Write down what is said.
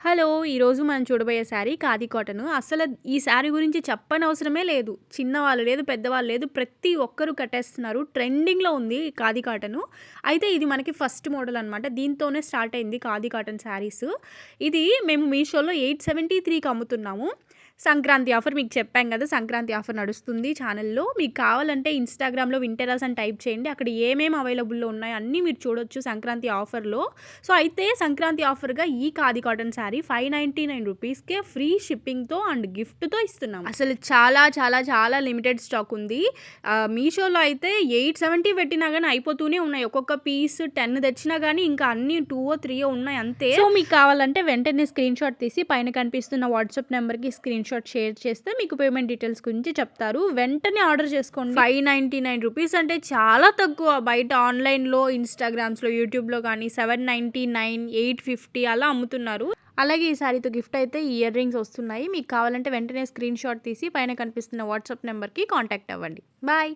Hello! ఈరోజు మనం చూడబోయే శారీ ఖాదీ కాటను. అసలు ఈ శారీ గురించి చెప్పనవసరమే లేదు. చిన్నవాళ్ళు లేదు, పెద్దవాళ్ళు లేదు. ప్రతి ఒక్కరు కట్టేస్తున్నారు. ట్రెండింగ్‌లో ఉంది ఈ ఖాదీ కాటను. అయితే ఇది మనకి ఫస్ట్ మోడల్ అనమాట. దీంతోనే స్టార్ట్ అయింది ఖాదీ కాటన్ శారీస్. ఇది మేము మీషోలో 873కి అమ్ముతున్నాము. సంక్రాంతి ఆఫర్ మీకు చెప్పాం కదా! సంక్రాంతి ఆఫర్ నడుస్తుంది ఛానెల్‌లో. మీకు కావాలంటే ఇన్‌స్టాగ్రామ్‌లో వింటరాస్ అని టైప్ చేయండి. అక్కడ ఏమేమి అవైలబుల్‌లో ఉన్నాయో అన్నీ మీరు చూడొచ్చు సంక్రాంతి ఆఫర్‌లో. సో, అయితే సంక్రాంతి ఆఫర్‌గా ఈ ఖాదీ కాటన్ శారీ ₹599కే ఫ్రీ షిప్పింగ్‌తో అండ్ గిఫ్ట్‌తో ఇస్తున్నాం. అసలు చాలా చాలా చాలా లిమిటెడ్ స్టాక్ ఉంది. మీషోలో అయితే 870 పెట్టినా గానీ అయిపోతూనే ఉన్నాయి. ఒక్కొక్క పీస్ 10 తెచ్చినా గానీ ఇంకా అన్నీ 2 3 ఉన్నాయి అంతే. సో, మీకు కావాలంటే వెంటనే స్క్రీన్‌షాట్ తీసి పైన కనిపిస్తున్న వాట్సాప్ నెంబర్‌కి స్క్రీన్‌షాట్ షేర్ చేస్తే మీకు పేమెంట్ డీటెయిల్స్ గురించి చెప్తారు. వెంటనే ఆర్డర్ చేసుకోండి. ₹599 అంటే చాలా తక్కువ. బయట ఆన్‌లైన్‌లో, ఇన్‌స్టాగ్రామ్స్‌లో, యూట్యూబ్‌లో కానీ 799, 850 అలా అమ్ముతున్నారు. అలాగే ఈ శారీతో గిఫ్ట్ అయితే ఇయర్ రింగ్స్ వస్తున్నాయి. మీకు కావాలంటే వెంటనే స్క్రీన్‌షాట్ తీసి పైన కనిపిస్తున్న వాట్సాప్ నెంబర్‌కి కాంటాక్ట్ అవ్వండి. బాయ్.